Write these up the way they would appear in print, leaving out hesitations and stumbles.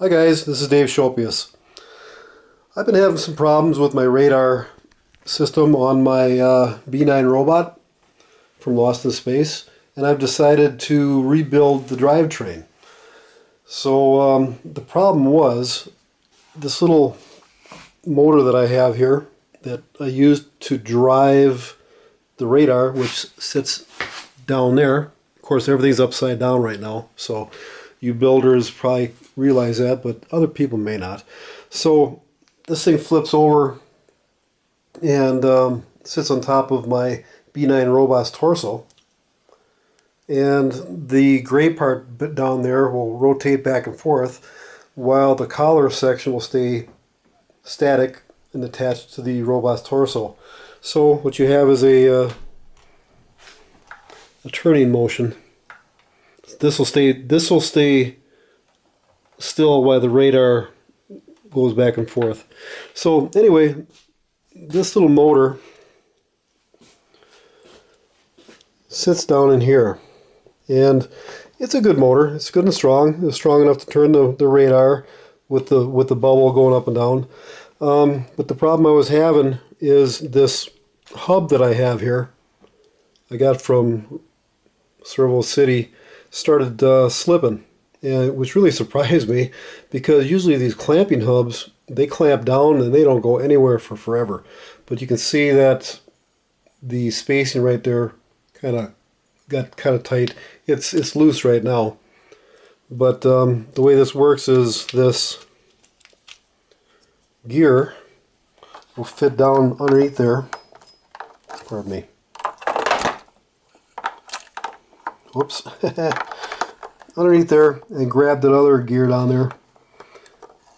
Hi guys, this is Dave Schopius. I've been having some problems with my radar system on my B9 robot from Lost in Space, and I've decided to rebuild the drivetrain. So the problem was this little motor that I have here that I used to drive the radar, which sits down there. Of course, everything's upside down right now, so you builders probably realize that, but other people may not. So this thing flips over and sits on top of my B9 robot's torso. And the gray part down there will rotate back and forth while the collar section will stay static and attached to the robot's torso. So what you have is a turning motion. This will stay still while the radar goes back and forth. So anyway, this little motor sits down in here, and it's a good motor. It's good and strong. It's strong enough to turn the radar with the bubble going up and down. But the problem I was having is this hub that I have here, I got from ServoCity, started slipping, which really surprised me, because usually these clamping hubs, they clamp down and they don't go anywhere for forever. But you can see that the spacing right there got kind of tight. It's loose right now, but the way this works is this gear will fit down underneath there. Pardon me. Whoops. Underneath there, and grab that other gear down there,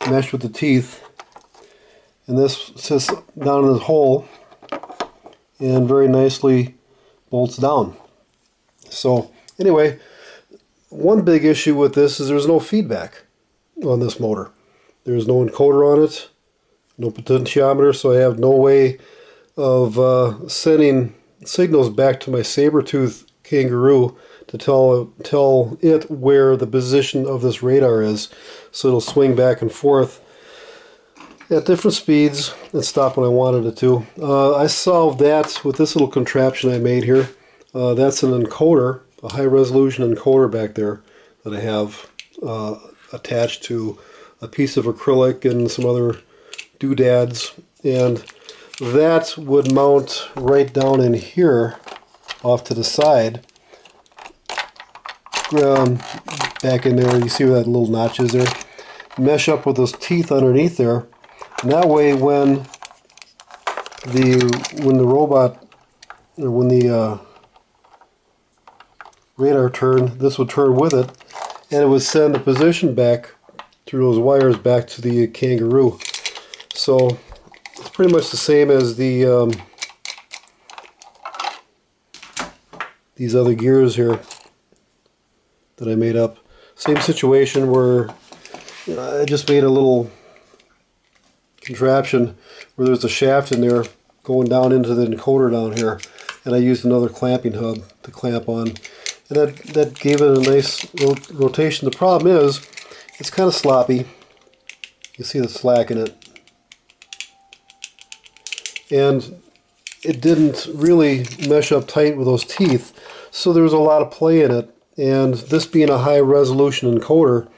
mesh with the teeth, and this sits down in this hole and very nicely bolts down. So anyway, one big issue with this is there's no feedback on this motor. There's no encoder on it, no potentiometer, so I have no way of sending signals back to my saber-tooth kangaroo to tell it where the position of this radar is, so it'll swing back and forth at different speeds and stop when I wanted it to. I solved that with this little contraption I made here. That's an encoder, a high-resolution encoder back there that I have attached to a piece of acrylic and some other doodads, and that would mount right down in here off to the side. Back in there, you see where that little notch is there? Mesh up with those teeth underneath there, and that way when the robot, or when the radar turned, this would turn with it, and it would send the position back through those wires back to the kangaroo. So it's pretty much the same as the these other gears here that I made up. Same situation where I just made a little contraption where there's a shaft in there going down into the encoder down here, and I used another clamping hub to clamp on, and that gave it a nice rotation. The problem is it's kind of sloppy. You see the slack in it, and it didn't really mesh up tight with those teeth, so there was a lot of play in it. And this being a high resolution encoder,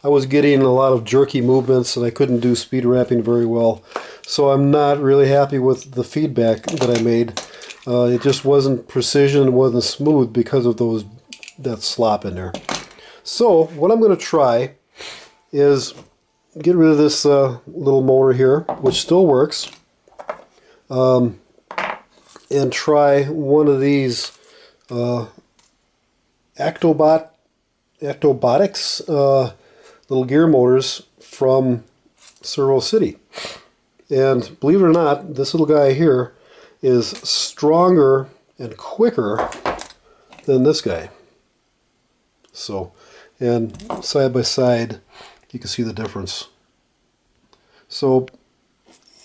I was getting a lot of jerky movements and I couldn't do speed ramping very well. So I'm not really happy with the feedback that I made. It just wasn't precision, it wasn't smooth because of that slop in there. So what I'm going to try is get rid of this little motor here, which still works, and try one of these Actobotics little gear motors from ServoCity. And believe it or not, this little guy here is stronger and quicker than this guy. So, and side by side, you can see the difference. So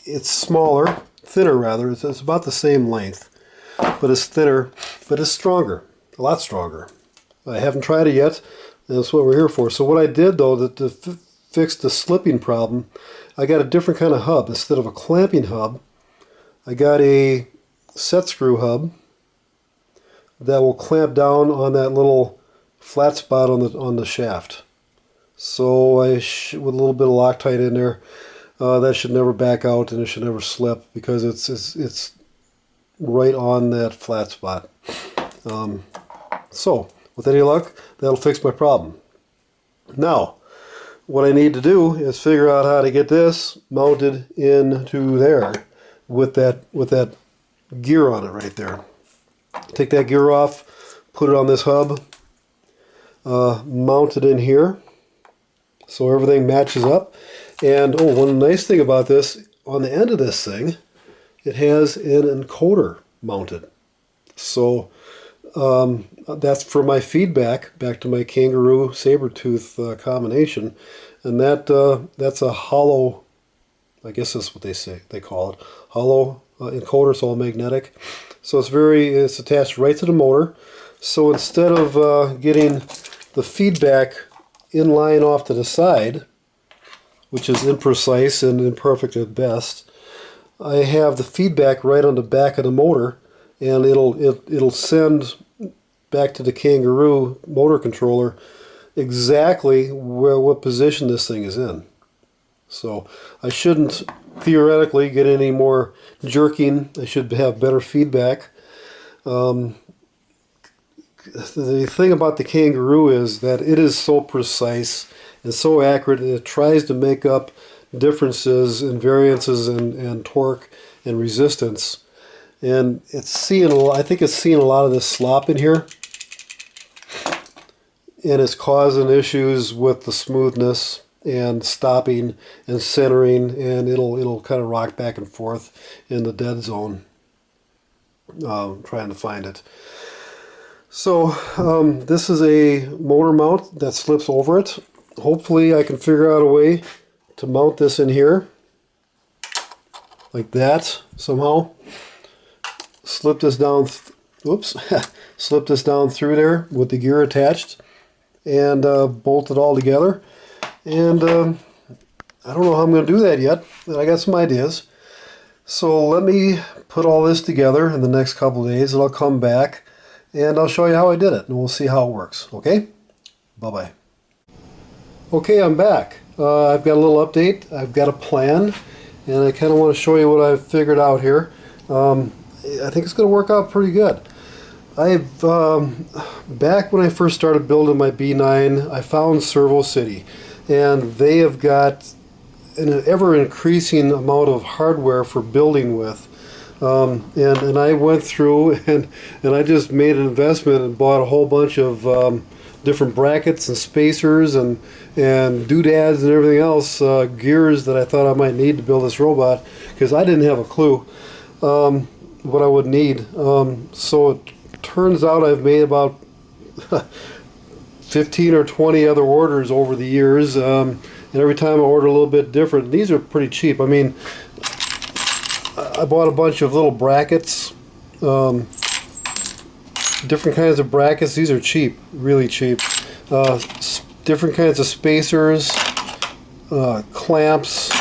it's smaller, thinner rather. It's about the same length, but it's thinner, but it's stronger, a lot stronger. I haven't tried it yet, and that's what we're here for. So what I did, though, to fix the slipping problem, I got a different kind of hub. Instead of a clamping hub, I got a set screw hub that will clamp down on that little flat spot on the shaft. So with a little bit of Loctite in there, that should never back out and it should never slip because it's right on that flat spot. So with any luck, that'll fix my problem. Now, what I need to do is figure out how to get this mounted into there with that gear on it right there. Take that gear off, put it on this hub, mount it in here so everything matches up. And one nice thing about this, on the end of this thing, it has an encoder mounted. So that's for my feedback back to my kangaroo saber-tooth combination, and that's a hollow, I guess that's what they call it, hollow encoder, it's all magnetic. So it's attached right to the motor. So instead of getting the feedback in line off to the side, which is imprecise and imperfect at best, I have the feedback right on the back of the motor, and it'll send back to the kangaroo motor controller exactly what position this thing is in. So I shouldn't theoretically get any more jerking. I should have better feedback. The thing about the kangaroo is that it is so precise and so accurate, and it tries to make up differences and variances and torque and resistance. And I think it's seeing a lot of this slop in here, and it's causing issues with the smoothness and stopping and centering, and it'll kind of rock back and forth in the dead zone, trying to find it. So this is a motor mount that slips over it. Hopefully I can figure out a way to mount this in here like that somehow. Slip this down, slip this down through there with the gear attached, and bolt it all together. And I don't know how I'm going to do that yet, but I got some ideas. So let me put all this together in the next couple of days, and I'll come back and I'll show you how I did it, and we'll see how it works. Okay? Bye-bye. Okay, I'm back. I've got a little update. I've got a plan, and I kind of want to show you what I've figured out here. I think it's going to work out pretty good. Back when I first started building my B9, I found ServoCity, and they have got an ever-increasing amount of hardware for building with. And I went through and I just made an investment and bought a whole bunch of different brackets and spacers and doodads and everything else, gears that I thought I might need to build this robot, because I didn't have a clue what I would need. So it turns out I've made about 15 or 20 other orders over the years, and every time I order a little bit different. These are pretty cheap. I mean, I bought a bunch of little brackets, different kinds of brackets. These are cheap, really cheap. Different kinds of spacers, clamps,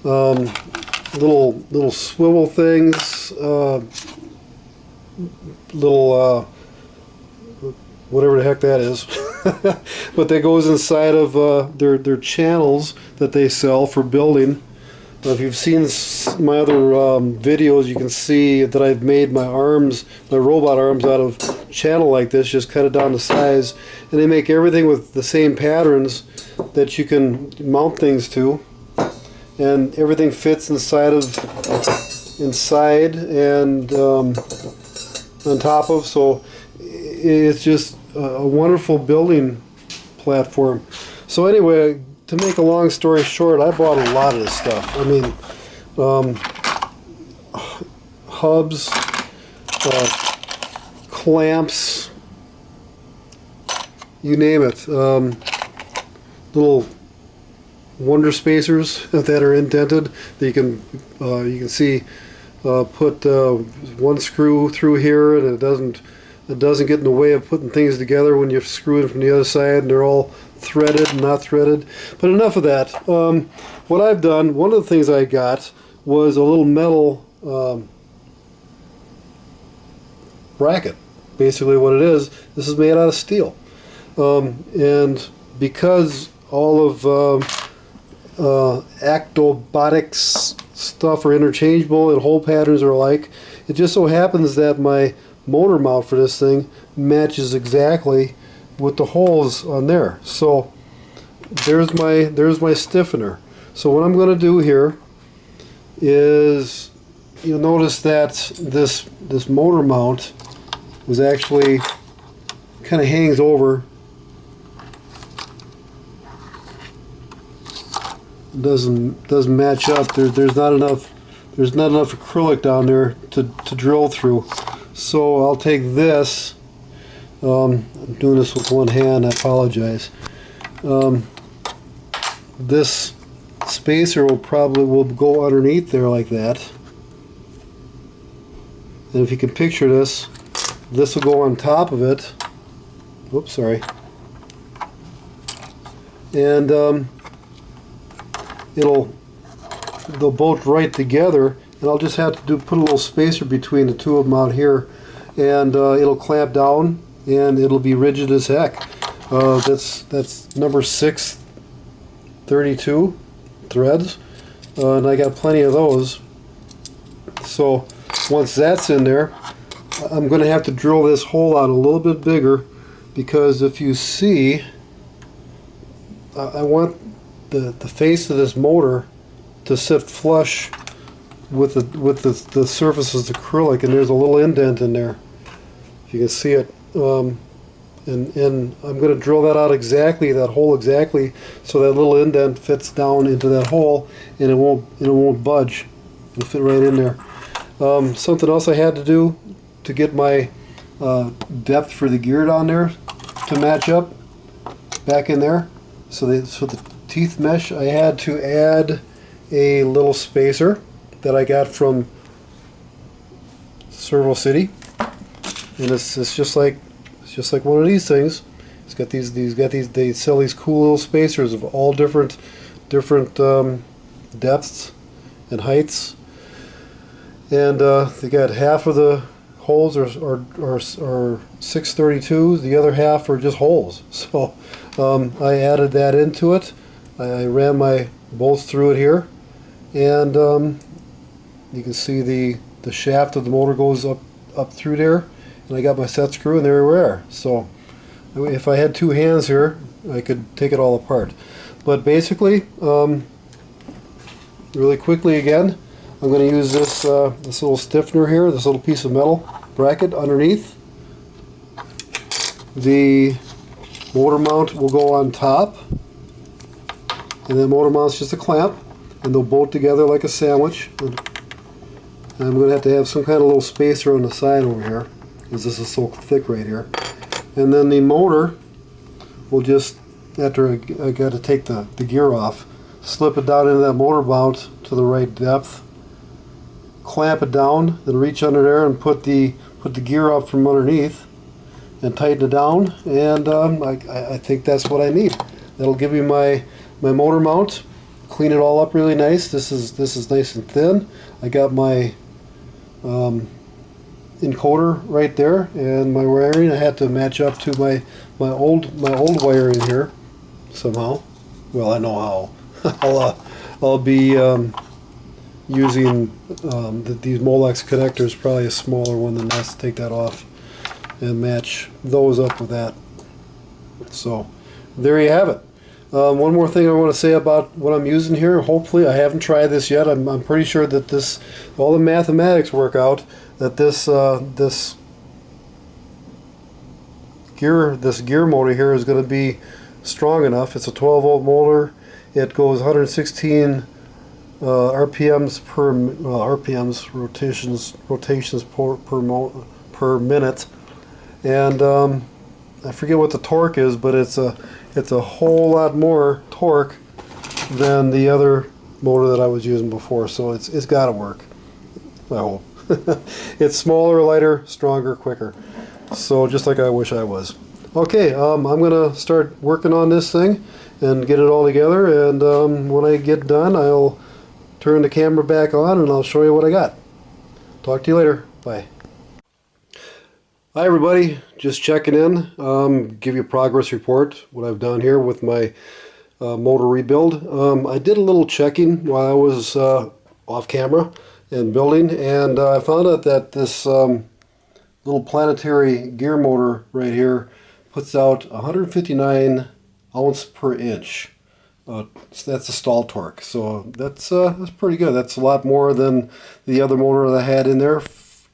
little swivel things, little whatever the heck that is. But that goes inside of their channels that they sell for building. If you've seen my other videos, you can see that I've made my robot arms out of channel like this, just cut it down to size, and they make everything with the same patterns that you can mount things to, and everything fits inside and on top of, so it's just a wonderful building platform. So anyway, to make a long story short, I bought a lot of this stuff. I mean, hubs, clamps, you name it. Little wonder spacers that are indented that you can see. Put one screw through here, and it doesn't it doesn't get in the way of putting things together when you screw it from the other side and they're all threaded and not threaded. But enough of that. What I've done, one of the things I got was a little metal bracket. Basically what it is, this is made out of steel. And because all of Actobotics stuff are interchangeable and hole patterns are alike, it just so happens that my motor mount for this thing matches exactly with the holes on there. So there's my stiffener. So what I'm going to do here is, you'll notice that this motor mount was actually kind of hangs over. It doesn't match up. There's not enough acrylic down there to drill through. So I'll take this. I'm doing this with one hand. I apologize. This spacer will go underneath there like that. And if you can picture this, this will go on top of it. Oops, sorry. And they'll bolt right together, and I'll just have to put a little spacer between the two of them out here, and it'll clamp down and it'll be rigid as heck. That's number 632 threads, and I got plenty of those. So once that's in there, I'm going to have to drill this hole out a little bit bigger, because if you see, I want the face of this motor to sit flush with the surface of the acrylic, and there's a little indent in there, if you can see it. And I'm going to drill that out exactly, that hole exactly, so that little indent fits down into that hole, and it won't budge. It'll fit right in there. Something else I had to do to get my depth for the gear down there to match up back in there. So the teeth mesh, I had to add a little spacer that I got from ServoCity, and it's just like one of these things. It's got these they sell these cool little spacers of all different depths and heights, and they got half of the holes are 632s, the other half are just holes. So I added that into it. I ran my bolts through it here, and you can see the shaft of the motor goes up through there, and I got my set screw, and there we are. So if I had two hands here, I could take it all apart. But basically, really quickly again, I'm going to use this little stiffener here, this little piece of metal bracket underneath. The motor mount will go on top, and the motor mount's just a clamp, and they'll bolt together like a sandwich. And I'm going to have some kind of little spacer on the side over here, because this is so thick right here. And then the motor will just, after I got to take the gear off, slip it down into that motor mount to the right depth, clamp it down, then reach under there and put the gear up from underneath and tighten it down, and I think that's what I need. That'll give me my motor mount. Clean it all up really nice. This is nice and thin. I got my encoder right there, and my wiring I had to match up to my old wiring here somehow. Well, I know how. I'll be using these Molex connectors, probably a smaller one than this. Take that off and match those up with that. So there you have it. One more thing I want to say about what I'm using here. Hopefully, I haven't tried this yet. I'm pretty sure that all the mathematics work out, that this gear motor here is going to be strong enough. It's a 12-volt motor. It goes 116 RPMs rotations per minute, and I forget what the torque is, but it's a whole lot more torque than the other motor that I was using before. So it's got to work, I hope. It's smaller, lighter, stronger, quicker. So just like I wish I was. Okay, I'm gonna start working on this thing and get it all together, and when I get done I'll turn the camera back on and I'll show you what I got. Talk to you later. Bye. Hi everybody, just checking in, give you a progress report, what I've done here with my motor rebuild. I did a little checking while I was off camera and building, and I found out that this little planetary gear motor right here puts out 159 ounce per inch. So that's the stall torque. So that's pretty good. That's a lot more than the other motor that I had in there.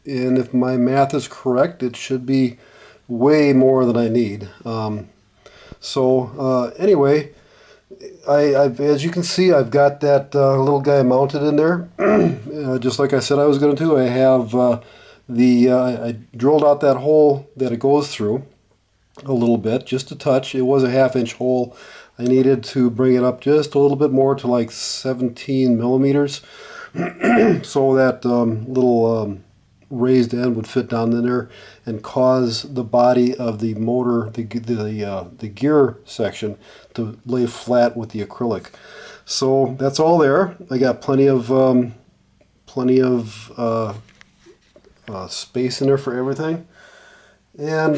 And if my math is correct, it should be way more than I need. Anyway, as you can see, I've got that little guy mounted in there. Just like I said I was going to do. I have I drilled out that hole that it goes through a little bit, just a touch. It was a 1/2 inch hole. I needed to bring it up just a little bit more to like 17 millimeters so that little raised end would fit down in there and cause the body of the motor, the gear section, to lay flat with the acrylic. So that's all there. I got plenty of space in there for everything. And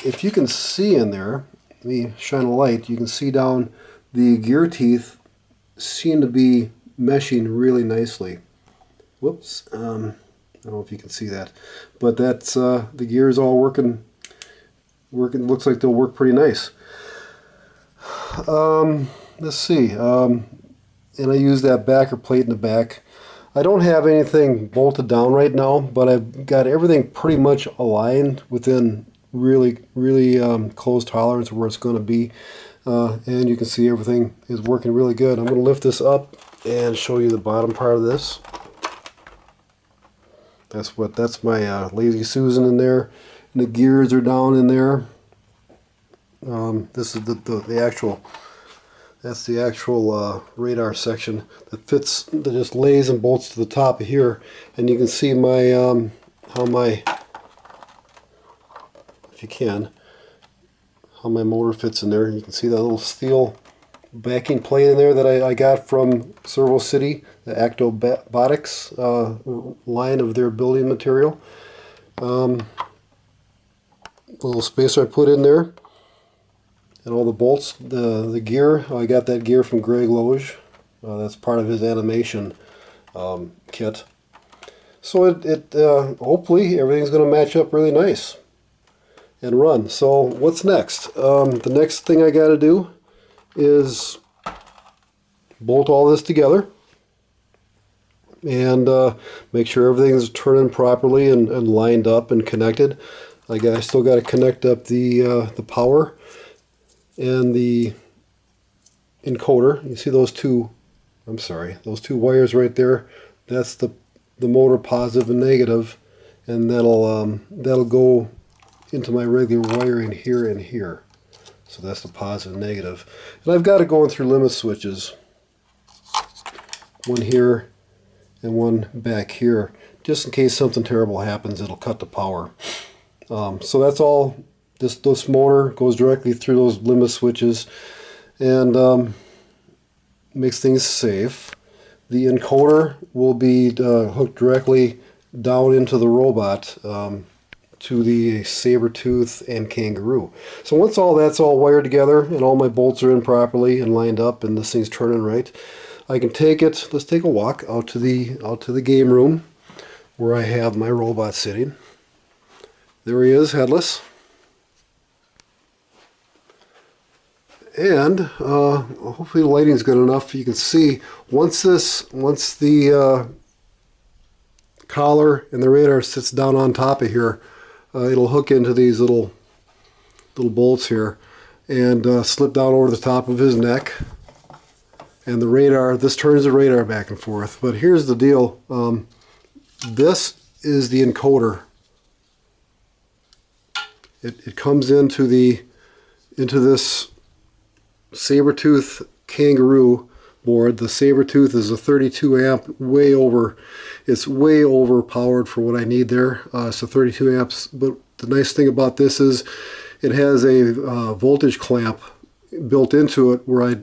if you can see in there, let me shine a light, you can see down the gear teeth seem to be meshing really nicely. Whoops, I don't know if you can see that, but that's the gears all working. Looks like they'll work pretty nice. Let's see, and I use that backer plate in the back. I don't have anything bolted down right now, but I've got everything pretty much aligned within really close tolerance of where it's going to be. And you can see everything is working really good. I'm going to lift this up and show you the bottom part of this. That's my Lazy Susan in there. And the gears are down in there. This is the actual. That's the actual radar section that fits, that just lays and bolts to the top of here, and you can see my if you can, how my motor fits in there. You can see that little steel backing plate in there that I got from ServoCity, the Actobotics line of their building material. Little spacer I put in there. And all the bolts, the gear, I got that gear from Greg Loge. That's part of his animation kit. So hopefully everything's going to match up really nice and run. So what's next? The next thing I got to do is bolt all this together and make sure everything's turning properly and lined up and connected. I still got to connect up the power and the encoder. You see those two wires right there? That's the motor positive and negative, and that'll go into my regular wiring here and here. So that's the positive and negative. And I've got it going through limit switches, one here and one back here, just in case something terrible happens. It'll cut the power. So that's all. This motor goes directly through those limit switches and makes things safe. The encoder will be hooked directly down into the robot to the saber-tooth and kangaroo. So once that's all wired together and all my bolts are in properly and lined up and this thing's turning right, I can take it. Let's take a walk out to the game room where I have my robot sitting. There he is, headless. And hopefully the lighting's good enough. You can see once the collar and the radar sits down on top of here, it'll hook into these little bolts here and slip down over the top of his neck. And the radar, this turns the radar back and forth. But here's the deal. This is the encoder. It comes into this saber-tooth kangaroo board. The saber-tooth is a 32 amp, it's way overpowered for what I need there. So 32 amps, but the nice thing about this is it has a voltage clamp built into it where I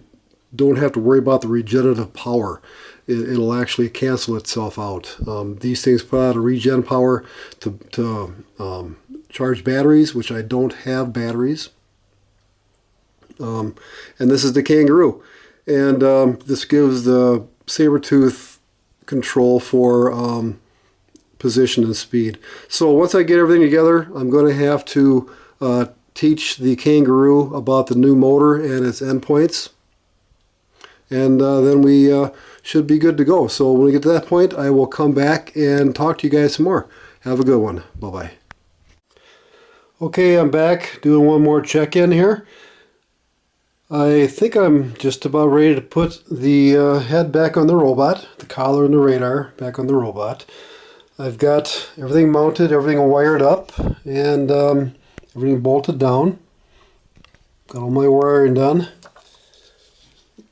don't have to worry about the regenerative power. It'll actually cancel itself out. These things put out a regen power to charge batteries, which I don't have batteries. And this is the Kangaroo. And this gives the saber-tooth control for position and speed. So once I get everything together, I'm going to have to teach the Kangaroo about the new motor and its endpoints. And then we should be good to go. So when we get to that point, I will come back and talk to you guys some more. Have a good one. Bye-bye. Okay, I'm back doing one more check-in here. I think I'm just about ready to put the head back on the robot, the collar and the radar back on the robot. I've got everything mounted, everything wired up, and everything bolted down. Got all my wiring done.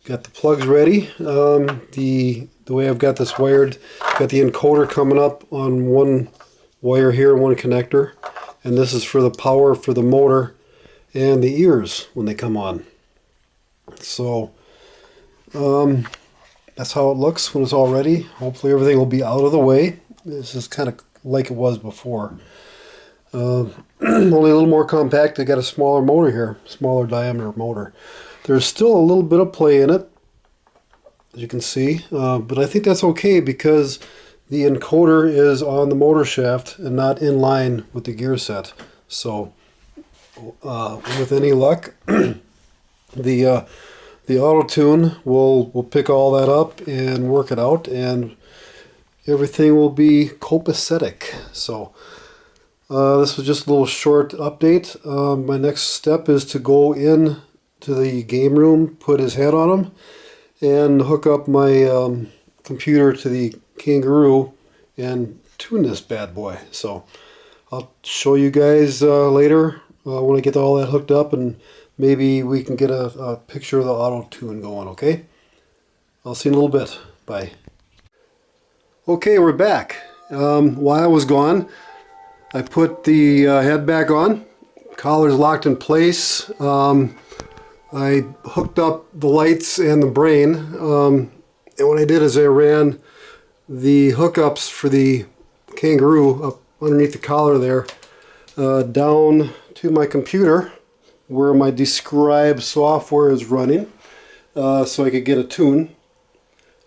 Got the plugs ready. The way I've got this wired, got the encoder coming up on one wire here, one connector, and this is for the power for the motor and the ears when they come on. So that's how it looks when it's all ready. Hopefully everything will be out of the way. This is kind of like it was before. Only a little more compact. I got a smaller motor here, smaller diameter motor. There's still a little bit of play in it, as you can see, but I think that's okay because the encoder is on the motor shaft and not in line with the gear set. So with any luck, the auto tune will pick all that up and work it out, and everything will be copacetic. So this was just a little short update. My next step is to go in to the game room, put his head on him, and hook up my computer to the Kangaroo and tune this bad boy. So I'll show you guys later when I get all that hooked up, and maybe we can get a picture of the auto tune going, okay? I'll see you in a little bit. Bye. Okay, we're back. While I was gone, I put the head back on. Collar's locked in place. I hooked up the lights and the brain, and what I did is I ran the hookups for the Kangaroo up underneath the collar there, down to my computer where my Describe software is running, so I could get a tune.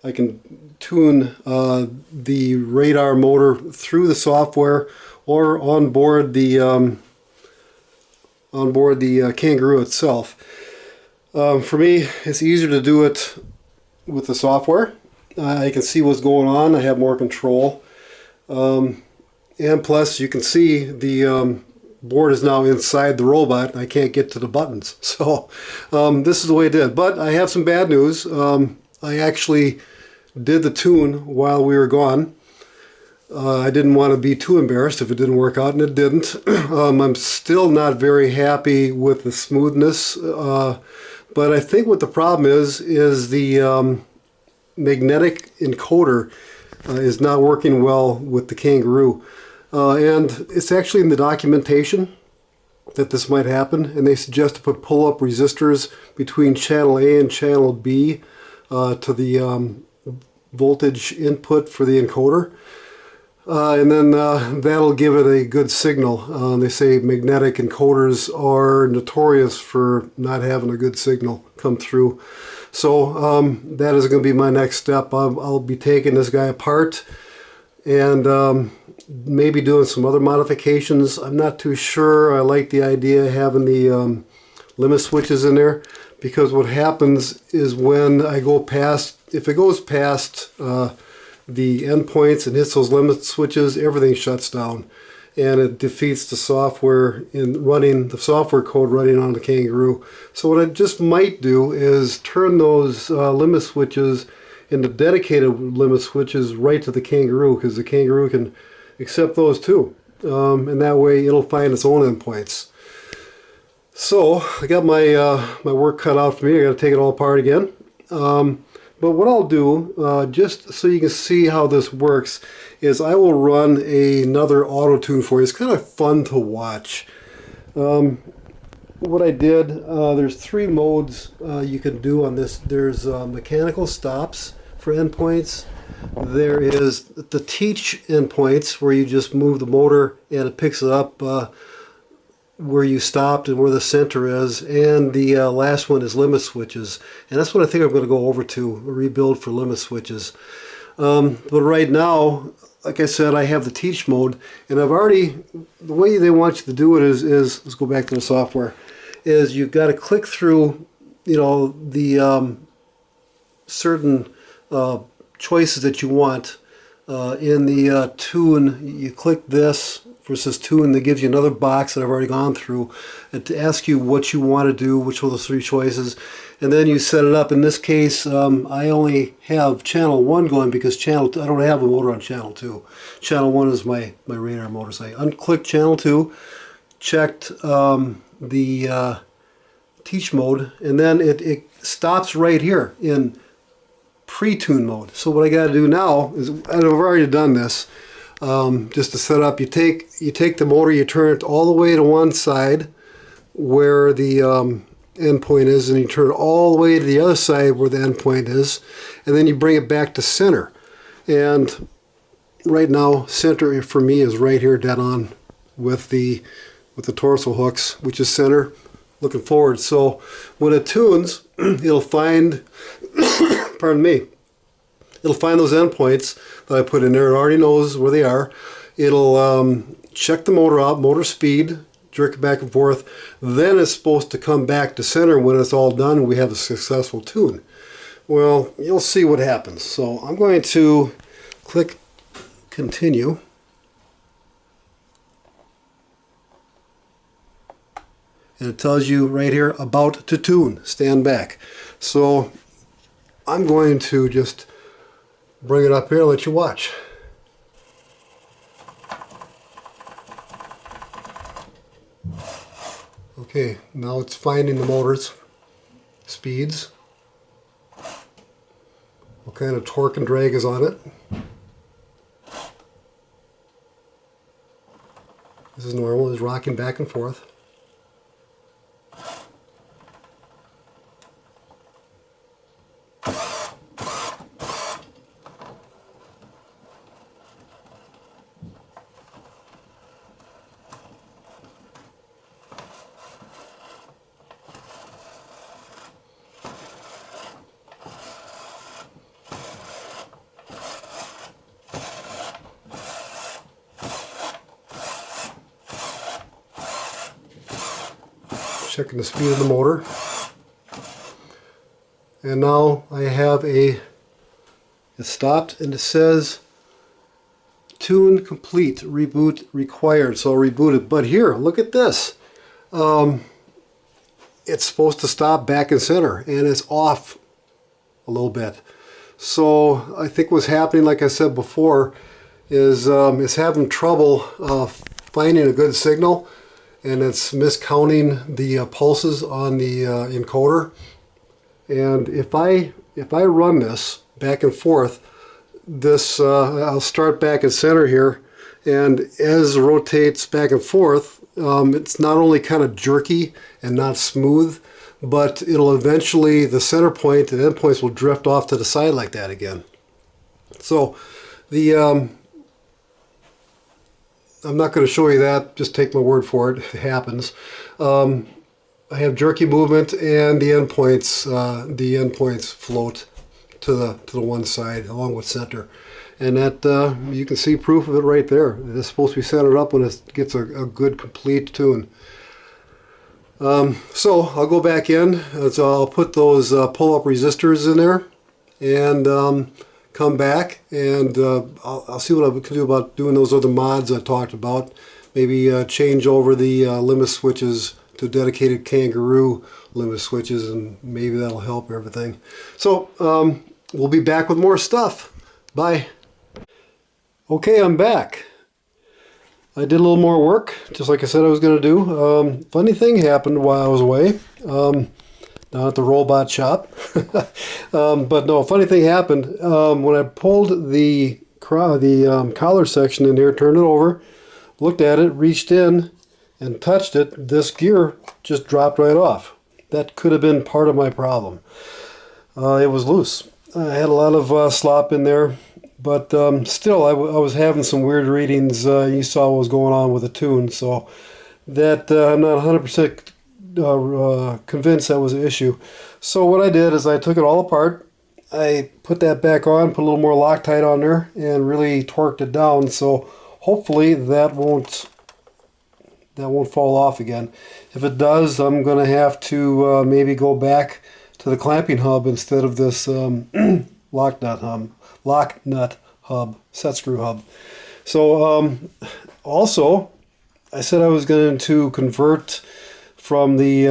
I can tune the radar motor through the software or on board the Kangaroo itself. For me, it's easier to do it with the software. I can see what's going on. I have more control. And plus, you can see the board is now inside the robot, and I can't get to the buttons. So this is the way I did. But I have some bad news. I actually did the tune while we were gone. I didn't want to be too embarrassed if it didn't work out, and it didn't. I'm still not very happy with the smoothness. But I think what the problem is the magnetic encoder is not working well with the Kangaroo. And it's actually in the documentation that this might happen, and they suggest to put pull-up resistors between channel A and channel B to the voltage input for the encoder. And then that'll give it a good signal. They say magnetic encoders are notorious for not having a good signal come through. So that is going to be my next step. I'll be taking this guy apart and maybe doing some other modifications. I'm not too sure. I like the idea of having the limit switches in there, because what happens is when I go past, if it goes past the endpoints and hits those limit switches, everything shuts down, and it defeats the software in running, the software code running on the Kangaroo. So what I just might do is turn those limit switches into dedicated limit switches right to the Kangaroo, because the Kangaroo can accept those too, and that way it'll find its own endpoints. So I got my my work cut out for me. I got to take it all apart again. But what I'll do, just so you can see how this works, is I will run another auto tune for you. It's kind of fun to watch. What I did, there's 3 modes you can do on this. There's mechanical stops for endpoints. There is the teach endpoints, where you just move the motor and it picks it up where you stopped and where the center is. And the last one is limit switches. And that's what I think I'm going to go over to, a rebuild for limit switches. But right now, like I said, I have the teach mode, and I've already, the way they want you to do it is let's go back to the software, is you've got to click through, you know, the certain choices that you want. In the tune, you click this versus tune, that gives you another box that I've already gone through, and to ask you what you want to do, which of those 3 choices, and then you set it up. In this case, I only have channel 1 going because I don't have a motor on channel 2. Channel 1 is my radar motor. So I unclicked channel 2, checked the teach mode, and then it stops right here in pre-tune mode. So what I got to do now is, and I've already done this, just to set up, you take the motor, you turn it all the way to one side where the endpoint is, and you turn it all the way to the other side where the endpoint is, and then you bring it back to center. And right now, center for me is right here, dead on with the torso hooks, which is center, looking forward. So when it tunes, it'll find, pardon me, it'll find those endpoints that I put in there. It already knows where they are. It'll check the motor out, motor speed, jerk it back and forth. Then it's supposed to come back to center when it's all done and we have a successful tune. Well, you'll see what happens. So I'm going to click continue. And it tells you right here, about to tune, stand back. So I'm going to just bring it up here and let you watch. Okay, now it's finding the motor's speeds. What kind of torque and drag is on it. This is normal, it's rocking back and forth. Checking the speed of the motor, and now I have it stopped and it says tune complete, reboot required. So I'll reboot it. But here, look at this, it's supposed to stop back in center and it's off a little bit. So I think what's happening, like I said before, is it's having trouble finding a good signal, and it's miscounting the pulses on the encoder. And if I run this back and forth, this I'll start back at center here, and as it rotates back and forth, it's not only kind of jerky and not smooth, but it'll eventually, the center point and endpoints will drift off to the side like that again. So the I'm not going to show you that, just take my word for it, it happens. I have jerky movement, and the endpoints float to the one side along with center. And that you can see proof of it right there. It's supposed to be centered up when it gets a good complete tune. So I'll go back in, so I'll put those pull-up resistors in there, and come back, and I'll see what I can do about doing those other mods I talked about. Maybe change over the limit switches to dedicated kangaroo limit switches, and maybe that'll help everything. So we'll be back with more stuff. Bye. Okay, I'm back. I did a little more work, just like I said I was going to do. Funny thing happened while I was away. down at the robot shop. But no, funny thing happened. When I pulled the collar section in here, turned it over, looked at it, reached in and touched it, this gear just dropped right off. That could have been part of my problem. It was loose. I had a lot of slop in there, but still I was having some weird readings. You saw what was going on with the tune, so that I'm not 100% convinced that was an issue. So what I did is I took it all apart. I put that back on, put a little more Loctite on there, and really torqued it down. So hopefully that won't fall off again. If it does, I'm going to have to maybe go back to the clamping hub instead of this lock nut hub, set screw hub. So also, I said I was going to convert from the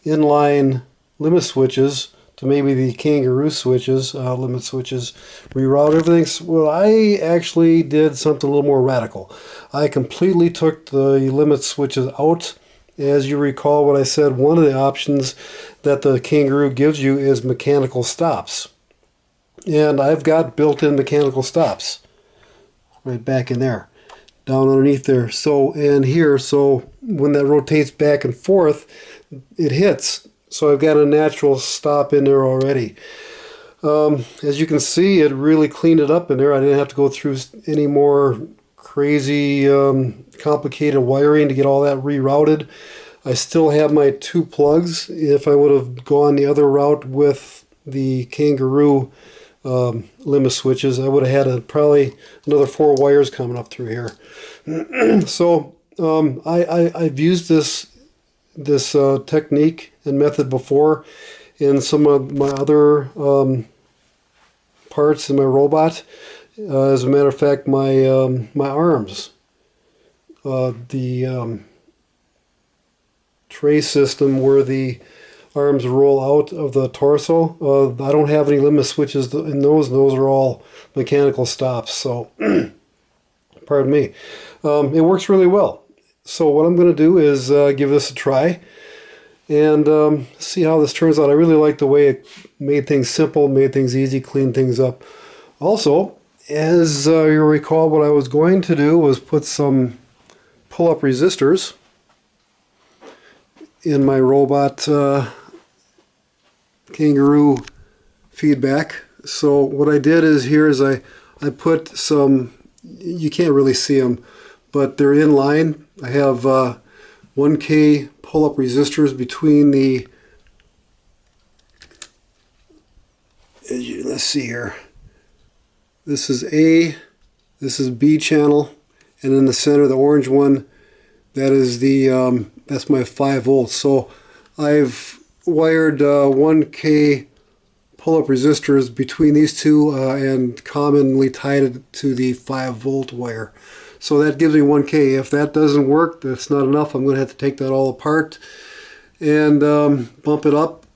inline limit switches to maybe the kangaroo switches, limit switches, reroute everything. Well, I actually did something a little more radical. I completely took the limit switches out. As you recall what I said, one of the options that the kangaroo gives you is mechanical stops. And I've got built-in mechanical stops right back in there, down underneath there. So, and here, so when that rotates back and forth, it hits. So I've got a natural stop in there already. As you can see, it really cleaned it up in there. I didn't have to go through any more crazy complicated wiring to get all that rerouted. I still have my 2 plugs. If I would have gone the other route with the kangaroo limit switches, I would have had probably another 4 wires coming up through here. So I've used this technique and method before in some of my other parts in my robot. As a matter of fact, my arms, the tray system where the arms roll out of the torso, I don't have any limit switches in those, and those are all mechanical stops. So, pardon me. It works really well. So what I'm going to do is give this a try and see how this turns out. I really like the way it made things simple, made things easy, cleaned things up. Also, as you recall, what I was going to do was put some pull-up resistors in my robot kangaroo feedback. So what I did is here is I put some, you can't really see them, but they're in line. I have 1K pull-up resistors between the, let's see here, this is A, this is B channel, and in the center, the orange one, that is the, that's my 5 volts. So I've wired 1K pull-up resistors between these two and commonly tied it to the 5 volt wire. So that gives me 1K. If that doesn't work, that's not enough. I'm going to have to take that all apart and bump it up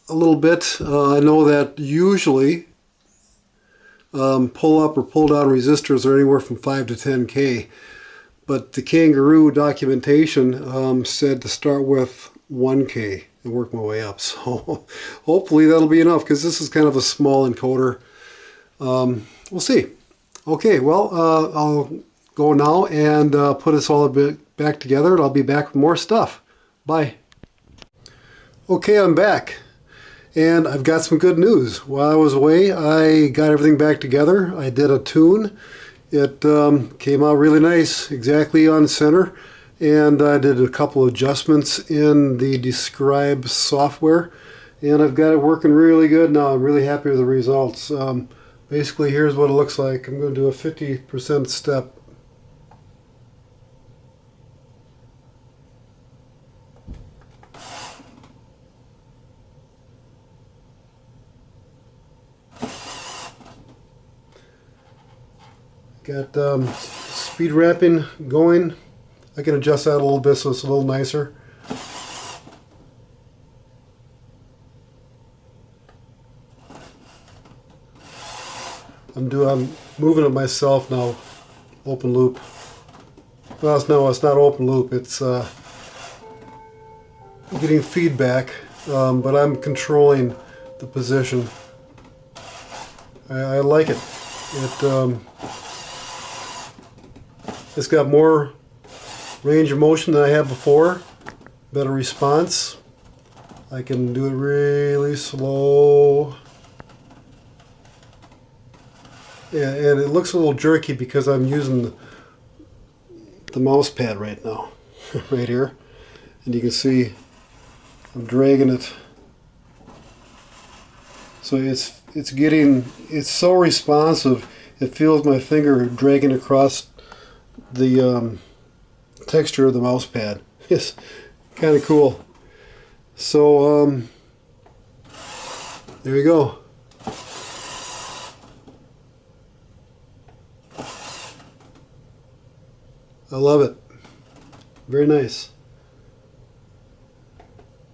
a little bit. I know that usually pull-up or pull-down resistors are anywhere from 5 to 10K. But the kangaroo documentation said to start with 1K and work my way up. So hopefully that'll be enough, because this is kind of a small encoder. We'll see. Okay, well, I'll go now and put us all a bit back together, and I'll be back with more stuff. Bye. Okay, I'm back, and I've got some good news. While I was away, I got everything back together. I did a tune. It came out really nice, exactly on center, and I did a couple of adjustments in the Describe software, and I've got it working really good now. I'm really happy with the results. Basically, here's what it looks like. I'm going to do a 50% step. Got speed ramping going. I can adjust that a little bit so it's a little nicer. I'm moving it myself now. Open loop. Well, it's not open loop. It's getting feedback but I'm controlling the position. I like it. It's got more range of motion than I had before, better response. I can do it really slow. Yeah, and it looks a little jerky because I'm using the mouse pad right now, right here. And you can see I'm dragging it. So it's so responsive, it feels my finger dragging across the texture of the mouse pad. It's kind of cool. So there you go. I love it. Very nice.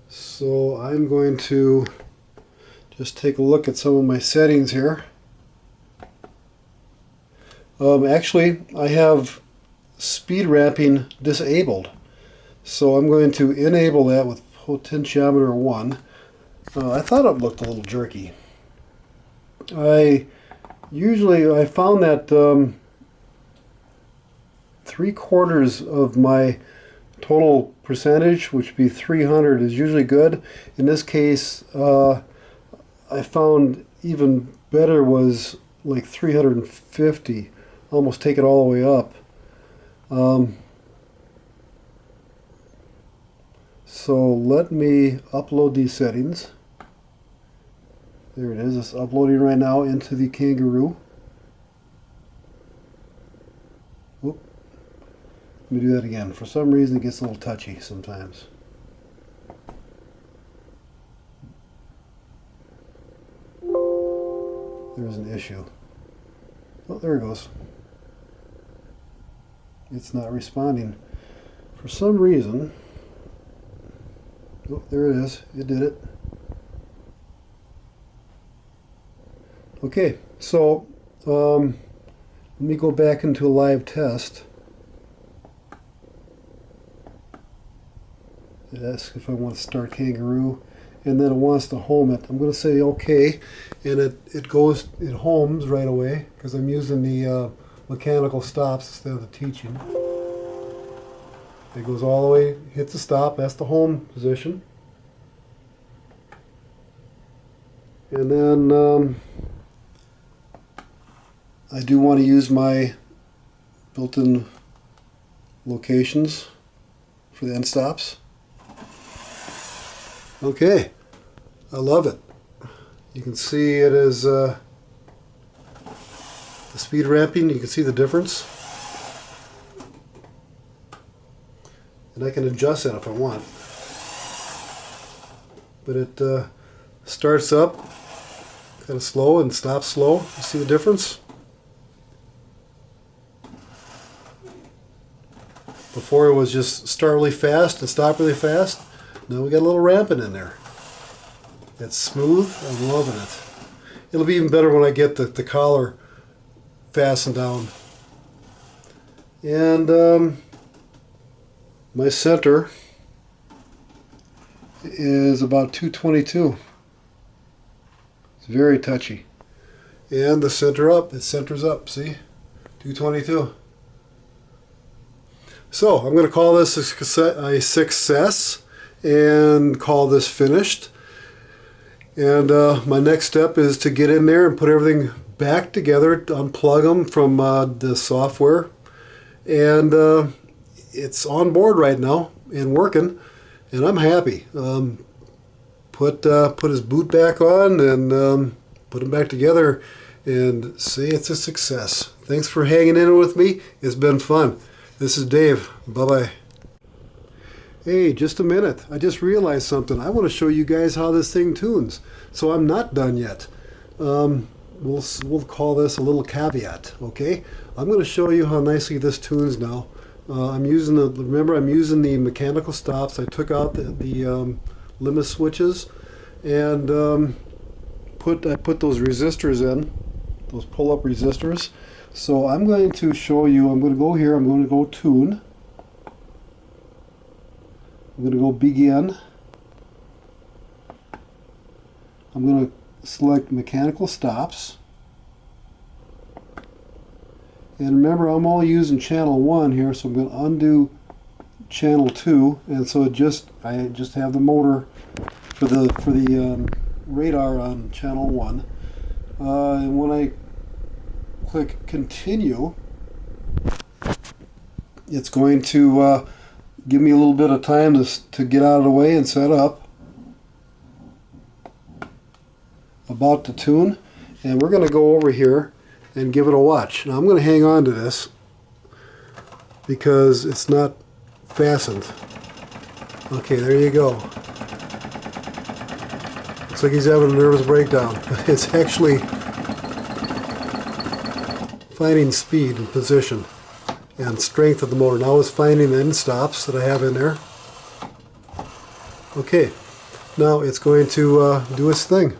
So I'm going to just take a look at some of my settings here. Actually, I have speed ramping disabled. So I'm going to enable that with potentiometer 1. I thought it looked a little jerky. I found that 3/4 of my total percentage, which would be 300, is usually good. In this case, I found even better was like 350, almost take it all the way up. So let me upload these settings. There it is. It's uploading right now into the Kangaroo. Whoop. Let me do that again. For some reason it gets a little touchy sometimes. There's an issue. Oh, there it goes. It's not responding. For some reason. Oh, there it is. It did it. Okay, so let me go back into a live test. It asks if I want to start Kangaroo, and then it wants to home it. I'm going to say OK, and it homes right away because I'm using the mechanical stops instead of the teaching. It goes all the way, hits the stop, that's the home position. And then I do want to use my built-in locations for the end stops. Okay, I love it. You can see it is the speed ramping, you can see the difference. And I can adjust that if I want. But it starts up kind of slow and stops slow. You see the difference? Before it was just start really fast and stop really fast. Now we got a little ramping in there. It's smooth. I'm loving it. It'll be even better when I get the collar fastened down. And my center is about 222. It's very touchy. And the center up, it centers up, see? 222. So I'm going to call this a success and call this finished. And my next step is to get in there and put everything back together, unplug them from the software. And it's on board right now and working, and I'm happy. Put his boot back on and put him back together and see it's a success. Thanks for hanging in with me. It's been fun. This is Dave. Bye-bye. Hey, just a minute. I just realized something. I want to show you guys how this thing tunes. So I'm not done yet. We'll call this a little caveat, okay? I'm going to show you how nicely this tunes now. I'm using the mechanical stops. I took out the limit switches and I put those resistors in, those pull-up resistors. So I'm going to show you, I'm going to go here, I'm going to go tune. I'm going to go begin. I'm going to select mechanical stops. And remember, I'm only using channel 1 here, so I'm going to undo channel 2, and so I just have the motor for the radar on channel 1. And when I click continue, it's going to give me a little bit of time to get out of the way and set up. About to tune, and we're going to go over here and give it a watch. Now I'm going to hang on to this because it's not fastened. Okay, there you go. Looks like he's having a nervous breakdown. It's actually finding speed and position and strength of the motor. Now it's finding the end stops that I have in there. Okay, now it's going to do its thing.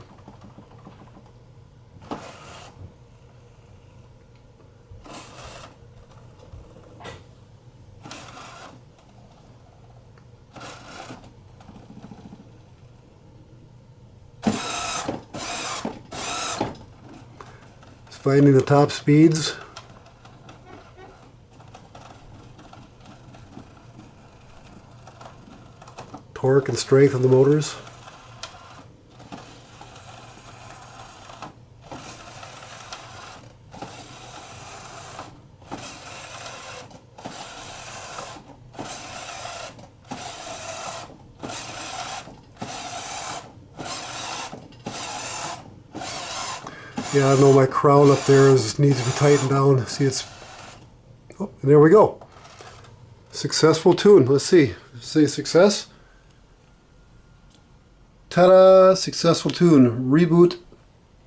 Finding the top speeds. Torque and strength of the motors. Yeah, I know my crown up there needs to be tightened down. See, it's... Oh, and there we go. Successful tune. Let's see. Say success. Ta-da! Successful tune. Reboot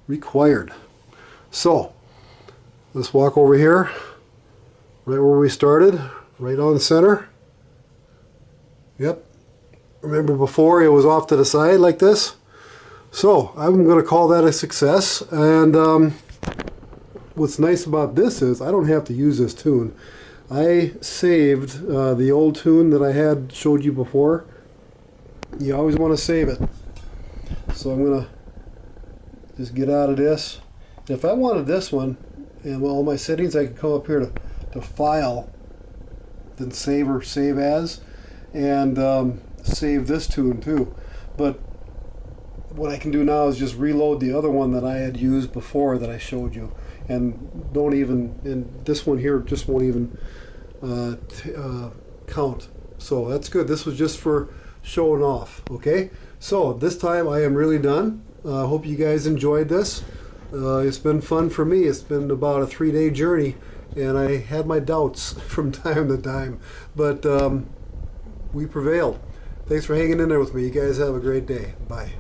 required. So, let's walk over here. Right where we started. Right on the center. Yep. Remember before it was off to the side like this? So I'm going to call that a success, and what's nice about this is I don't have to use this tune. I saved the old tune that I had showed you before. You always want to save it. So I'm going to just get out of this. And if I wanted this one and all my settings, I could come up here to File, then Save or Save As, and save this tune too. But what I can do now is just reload the other one that I had used before that I showed you, and this one here just won't even count. So that's good. This was just for showing off. Okay, so this time I am really done. Hope you guys enjoyed this. It's been fun for me. It's been about a 3-day journey, and I had my doubts from time to time, but we prevailed. Thanks for hanging in there with me. You guys have a great day. Bye.